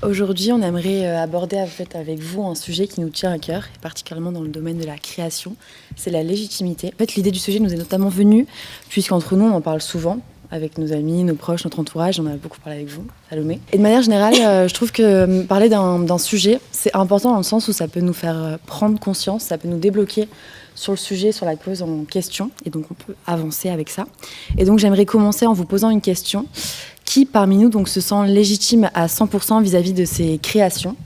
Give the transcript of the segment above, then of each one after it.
Aujourd'hui, on aimerait aborder en fait, avec vous un sujet qui nous tient à cœur, et particulièrement dans le domaine de la création, c'est la légitimité. En fait, l'idée du sujet nous est notamment venue, puisqu'entre nous, on en parle souvent, avec nos amis, nos proches, notre entourage, on a beaucoup parlé avec vous, Salomé. Et de manière générale, je trouve que parler d'un sujet, c'est important dans le sens où ça peut nous faire prendre conscience, ça peut nous débloquer sur le sujet, sur la cause en question, et donc on peut avancer avec ça. Et donc j'aimerais commencer en vous posant une question. Qui parmi nous donc, se sent légitime à 100% vis-à-vis de ses créations ?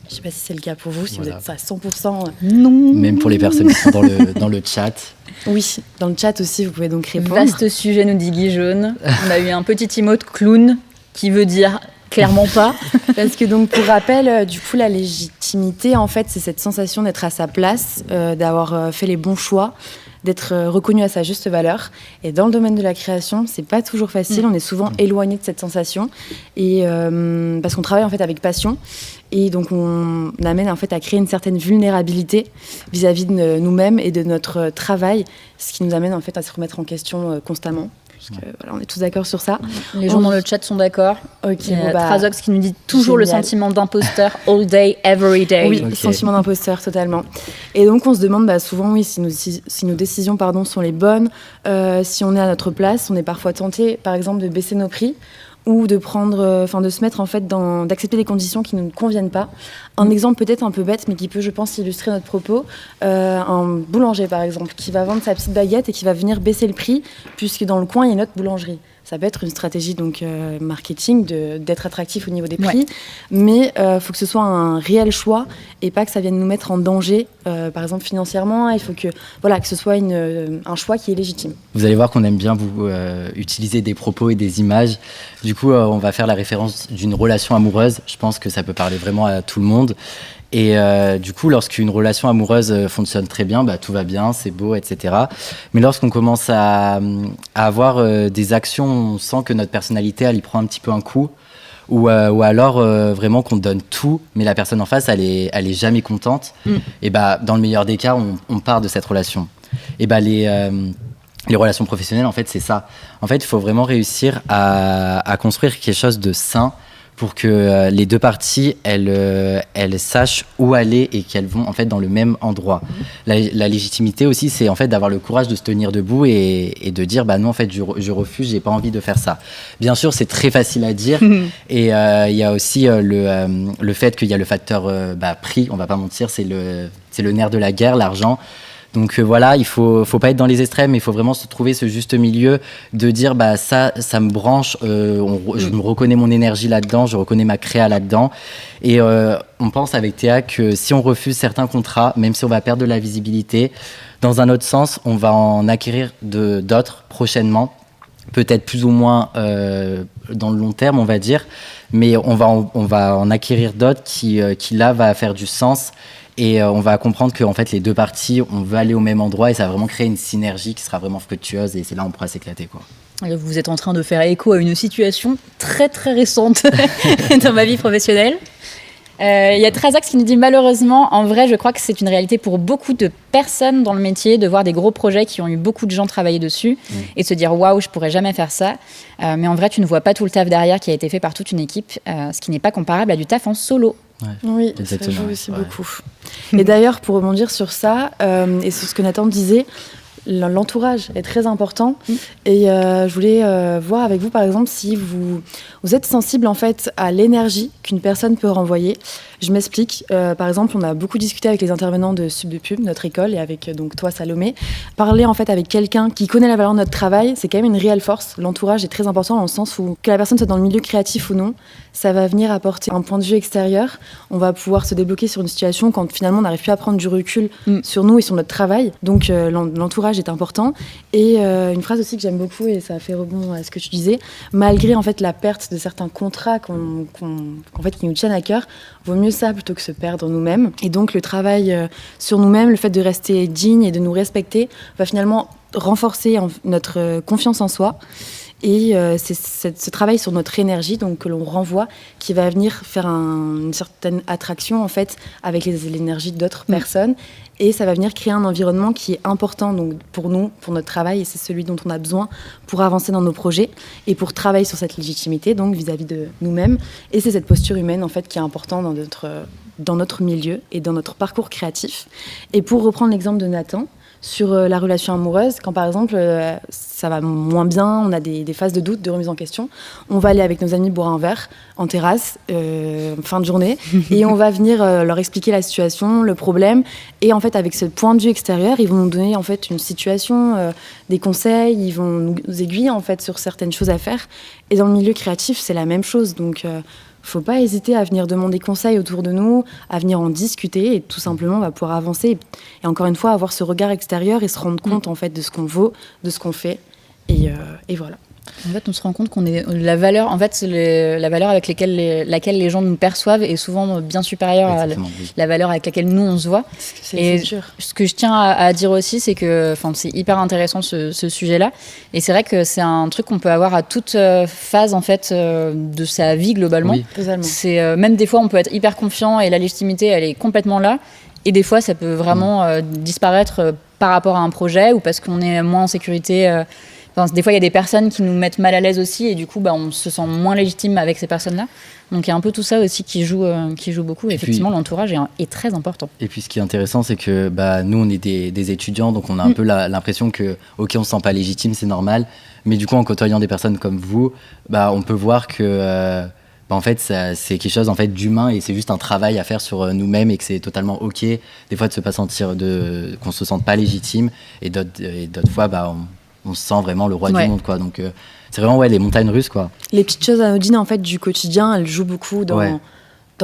Je ne sais pas si c'est le cas pour vous, si vous êtes à 100%. Non. Même pour les personnes qui sont dans le chat. Oui, dans le chat aussi, vous pouvez donc répondre. Vaste sujet, nous dit Guy Jaune. On a eu un petit emote clown qui veut dire clairement pas. Parce que donc, pour rappel, du coup, la légitimité, en fait, c'est cette sensation d'être à sa place, d'avoir fait les bons choix, d'être reconnu à sa juste valeur. Et dans le domaine de la création, c'est pas toujours facile. On est souvent éloigné de cette sensation, et parce qu'on travaille en fait avec passion, et donc on amène en fait à créer une certaine vulnérabilité vis-à-vis de nous-mêmes et de notre travail, ce qui nous amène en fait à se remettre en question constamment. Parce que, voilà, on est tous d'accord sur ça. Les gens dans le chat sont d'accord. Ok. Trazox qui nous dit toujours génial. Le sentiment d'imposteur, all day, every day. Oui, sentiment d'imposteur, totalement. Et donc, on se demande souvent, oui, si nos décisions sont les bonnes, si on est à notre place. On est parfois tenté, par exemple, de baisser nos prix ou de de se mettre en fait d'accepter des conditions qui ne nous conviennent pas. Un exemple peut-être un peu bête, mais qui peut, je pense, illustrer notre propos. Un boulanger, par exemple, qui va vendre sa petite baguette et qui va venir baisser le prix, puisque dans le coin, il y a une autre boulangerie. Ça peut être une stratégie donc marketing d'être attractif au niveau des prix, mais faut que ce soit un réel choix et pas que ça vienne nous mettre en danger, par exemple financièrement. Il faut que ce soit un choix qui est légitime. Vous allez voir qu'on aime bien utiliser des propos et des images. Du coup, on va faire la référence d'une relation amoureuse. Je pense que ça peut parler vraiment à tout le monde. Et du coup, lorsqu'une relation amoureuse fonctionne très bien, tout va bien, c'est beau, etc. Mais lorsqu'on commence à avoir des actions, on sent que notre personnalité, elle y prend un petit peu un coup. Ou alors vraiment qu'on donne tout, mais la personne en face, elle est jamais contente. Et dans le meilleur des cas, on part de cette relation. Et les relations professionnelles, en fait, c'est ça. En fait, il faut vraiment réussir à construire quelque chose de sain pour que les deux parties, elles sachent où aller et qu'elles vont en fait dans le même endroit. La légitimité aussi, c'est en fait d'avoir le courage de se tenir debout et de dire non, en fait, je refuse, j'ai pas envie de faire ça. Bien sûr, c'est très facile à dire. Et il y a aussi le fait qu'il y a le facteur prix, on va pas mentir, c'est le nerf de la guerre, l'argent. Donc voilà, il faut pas être dans les extrêmes, il faut vraiment se trouver ce juste milieu de dire ça me branche, je me reconnais mon énergie là-dedans, je reconnais ma créa là-dedans. Et on pense avec Théa que si on refuse certains contrats, même si on va perdre de la visibilité, dans un autre sens, on va en acquérir d'autres prochainement, peut-être plus ou moins dans le long terme, on va dire, mais on va en acquérir d'autres qui là va faire du sens. Et on va comprendre que en fait, les deux parties, on veut aller au même endroit et ça va vraiment créer une synergie qui sera vraiment fructueuse et c'est là où on pourra s'éclater, quoi. Vous êtes en train de faire écho à une situation très très récente dans ma vie professionnelle. Il y a Trazax qui nous dit malheureusement, en vrai, je crois que c'est une réalité pour beaucoup de personnes dans le métier de voir des gros projets qui ont eu beaucoup de gens travailler dessus et se dire waouh, je pourrais jamais faire ça. Mais en vrai, tu ne vois pas tout le taf derrière qui a été fait par toute une équipe, ce qui n'est pas comparable à du taf en solo. Ouais, oui, exactement, ça joue aussi beaucoup. Et d'ailleurs, pour rebondir sur ça, et sur ce que Nathan disait, l'entourage est très important. Et je voulais voir avec vous, par exemple, si vous êtes sensible en fait à l'énergie qu'une personne peut renvoyer. Je m'explique. Par exemple, on a beaucoup discuté avec les intervenants de Sub de Pub, notre école, et avec donc toi, Salomé. Parler en fait avec quelqu'un qui connaît la valeur de notre travail, c'est quand même une réelle force. L'entourage est très important dans le sens où que la personne soit dans le milieu créatif ou non, ça va venir apporter un point de vue extérieur. On va pouvoir se débloquer sur une situation quand finalement on n'arrive plus à prendre du recul sur nous et sur notre travail. Donc l'entourage est important. Et une phrase aussi que j'aime beaucoup, et ça fait rebond à ce que tu disais, malgré en fait la perte de certains contrats qui nous tiennent à cœur, vaut mieux ça plutôt que se perdre nous-mêmes. Et donc le travail sur nous-mêmes, le fait de rester digne et de nous respecter, va finalement renforcer notre confiance en soi. Et c'est ce travail sur notre énergie, donc que l'on renvoie, qui va venir faire une certaine attraction en fait avec l'énergie d'autres personnes. Et ça va venir créer un environnement qui est important donc, pour nous, pour notre travail, et c'est celui dont on a besoin pour avancer dans nos projets et pour travailler sur cette légitimité, donc vis-à-vis de nous-mêmes. Et c'est cette posture humaine en fait qui est importante dans notre milieu et dans notre parcours créatif. Et pour reprendre l'exemple de Nathan, sur la relation amoureuse, quand par exemple ça va moins bien, on a des phases de doute, de remise en question, on va aller avec nos amis boire un verre en terrasse, fin de journée, et on va venir leur expliquer la situation, le problème, et en fait avec ce point de vue extérieur, ils vont nous donner en fait une situation, des conseils, ils vont nous aiguiller en fait sur certaines choses à faire, et dans le milieu créatif c'est la même chose, donc faut pas hésiter à venir demander conseil autour de nous, à venir en discuter et tout simplement on va pouvoir avancer et encore une fois avoir ce regard extérieur et se rendre compte en fait de ce qu'on vaut, de ce qu'on fait et voilà. En fait, on se rend compte qu'on est la valeur avec laquelle les gens nous perçoivent est souvent bien supérieure à la valeur avec laquelle nous on se voit. Et ce que je tiens à dire aussi, c'est que, c'est hyper intéressant ce sujet-là. Et c'est vrai que c'est un truc qu'on peut avoir à toute phase en fait de sa vie globalement. Oui, totalement. C'est même des fois on peut être hyper confiant et la légitimité elle est complètement là. Et des fois ça peut vraiment disparaître par rapport à un projet ou parce qu'on est moins en sécurité. Des fois, il y a des personnes qui nous mettent mal à l'aise aussi et du coup, on se sent moins légitime avec ces personnes-là. Donc, il y a un peu tout ça aussi qui joue beaucoup. Et effectivement, l'entourage est très important. Et puis, ce qui est intéressant, c'est que nous, on est des étudiants, donc on a un peu l'impression que, OK, on ne se sent pas légitime, c'est normal. Mais du coup, en côtoyant des personnes comme vous, on peut voir que... en fait, c'est quelque chose en fait, d'humain et c'est juste un travail à faire sur nous-mêmes et que c'est totalement OK, des fois, de ne pas sentir qu'on ne se sente pas légitime et d'autres fois, on se sent vraiment le roi du monde, quoi. Donc, c'est vraiment les montagnes russes, quoi. Les petites choses anodines, en fait, du quotidien, elles jouent beaucoup dans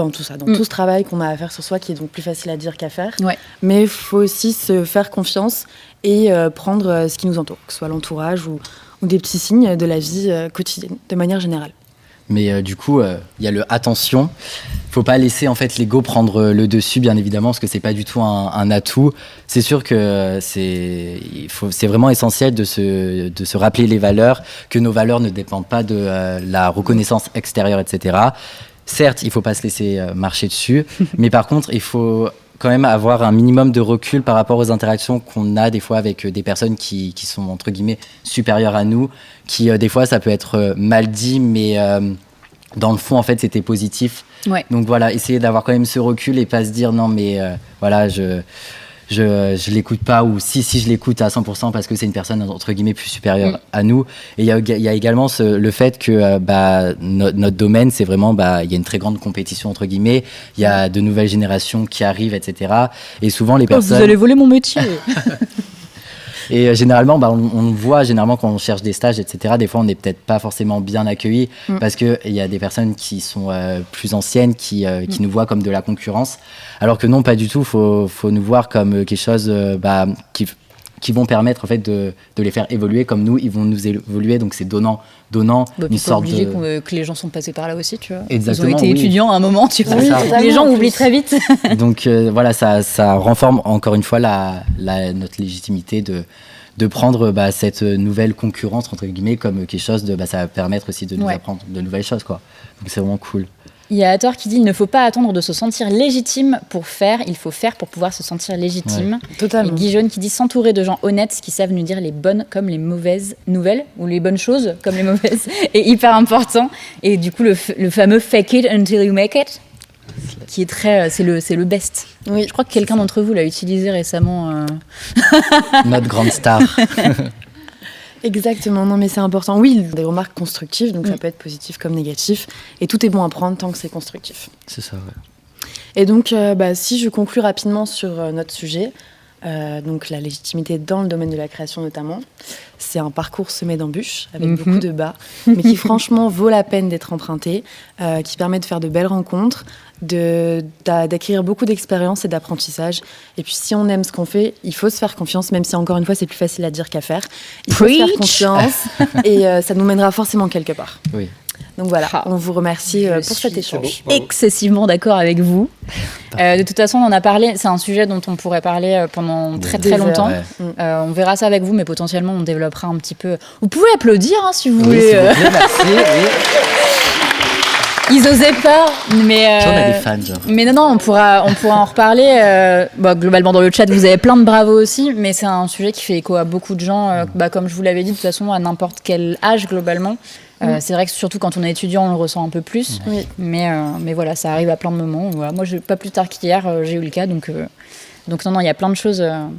tout ça, dans tout ce travail qu'on a à faire sur soi, qui est donc plus facile à dire qu'à faire. Ouais. Mais il faut aussi se faire confiance et prendre ce qui nous entoure, que ce soit l'entourage ou des petits signes de la vie quotidienne, de manière générale. Mais du coup, il y a le attention. Faut pas laisser en fait l'ego prendre le dessus, bien évidemment, parce que c'est pas du tout un atout. C'est sûr que c'est vraiment essentiel de se rappeler les valeurs, que nos valeurs ne dépendent pas de la reconnaissance extérieure, etc. Certes, il faut pas se laisser marcher dessus, mais par contre, il faut quand même avoir un minimum de recul par rapport aux interactions qu'on a des fois avec des personnes qui sont entre guillemets supérieures à nous, qui des fois ça peut être mal dit, mais dans le fond en fait c'était positif. Ouais. Donc voilà, essayer d'avoir quand même ce recul et pas se dire non mais voilà je l'écoute pas ou si je l'écoute à 100% parce que c'est une personne entre guillemets plus supérieure à nous. Et il y a également le fait que notre domaine c'est vraiment il y a une très grande compétition entre guillemets, il y a de nouvelles générations qui arrivent, etc. Et souvent les personnes... Vous allez voler mon métier. Et généralement, on voit généralement quand on cherche des stages, etc. Des fois, on n'est peut-être pas forcément bien accueillis parce qu'il y a des personnes qui sont plus anciennes qui nous voient comme de la concurrence. Alors que non, pas du tout. Faut nous voir comme quelque chose qui vont permettre en fait de les faire évoluer comme nous, ils vont nous évoluer. Donc c'est donnant. Une sorte de... que les gens sont passés par là aussi, tu vois. Exactement, ils ont été étudiants à un moment, tu vois. Les gens oublient très vite. Donc voilà, ça renforce encore une fois notre légitimité de prendre cette nouvelle concurrence entre guillemets comme quelque chose de ça va permettre aussi de nous apprendre de nouvelles choses, quoi. Donc c'est vraiment cool. Il y a Hathor qui dit il ne faut pas attendre de se sentir légitime pour faire, il faut faire pour pouvoir se sentir légitime. Ouais. Totalement. Et Guy Jaune qui dit s'entourer de gens honnêtes qui savent nous dire les bonnes comme les mauvaises nouvelles ou les bonnes choses comme les mauvaises est hyper important. Et du coup le fameux fake it until you make it qui est très c'est le best. Oui. Je crois que quelqu'un d'entre vous l'a utilisé récemment. Notre grande star. Exactement, non mais c'est important. Oui, des remarques constructives, donc ça peut être positif comme négatif, et tout est bon à prendre tant que c'est constructif. C'est ça, ouais. Et donc, si je conclue rapidement sur notre sujet, donc la légitimité dans le domaine de la création notamment, c'est un parcours semé d'embûches, avec beaucoup de bas, mais qui franchement vaut la peine d'être emprunté, qui permet de faire de belles rencontres, d'acquérir beaucoup d'expérience et d'apprentissage. Et puis si on aime ce qu'on fait, il faut se faire confiance, même si encore une fois c'est plus facile à dire qu'à faire. Il faut se faire confiance et ça nous mènera forcément quelque part. Oui. Donc voilà, on vous remercie pour cet échange. Excessivement d'accord avec vous. De toute façon, on en a parlé, c'est un sujet dont on pourrait parler pendant très très longtemps. On verra ça avec vous, mais potentiellement on développera un petit peu. Vous pouvez applaudir si vous voulez. S'il vous plaît, merci. Ils osaient pas, mais on a des fans, genre. Mais non, on pourra en reparler. Globalement dans le chat, vous avez plein de bravos aussi, mais c'est un sujet qui fait écho à beaucoup de gens. Comme je vous l'avais dit, de toute façon, à n'importe quel âge globalement. C'est vrai que surtout quand on est étudiant, on le ressent un peu plus. Mais voilà, ça arrive à plein de moments. Voilà. Moi, pas plus tard qu'hier, j'ai eu le cas, donc non, il y a plein de choses, à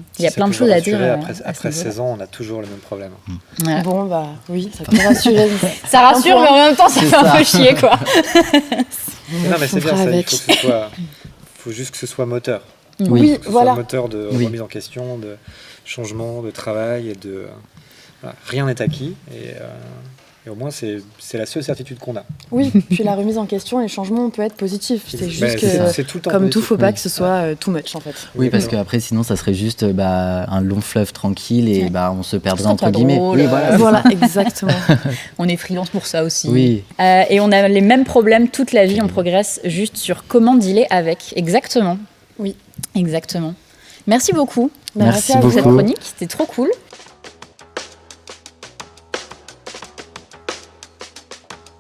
dire. Après 16 ans, on a toujours le même problème. Ouais. Bon, oui, ça peut rassurer. Ça rassure, mais en même temps, ça fait un peu chier, quoi. Non, mais c'est bien ça, il faut juste que ce soit moteur. Oui, voilà. Moteur de remise en question, de changement, de travail, et rien n'est acquis. Et au moins, c'est la seule certitude qu'on a. Oui, puis la remise en question et le changement peut être positif. C'est juste que, comme tout, faut pas que ce soit too much, en fait. Oui, parce qu'après, sinon, ça serait juste un long fleuve tranquille et on se perdrait entre guillemets. Oui, voilà, exactement. On est freelance pour ça aussi. Oui. Et on a les mêmes problèmes toute la vie, on progresse juste sur comment dealer avec. Exactement. Oui. Exactement. Merci beaucoup. Merci pour beaucoup. cette chronique, c'était trop cool.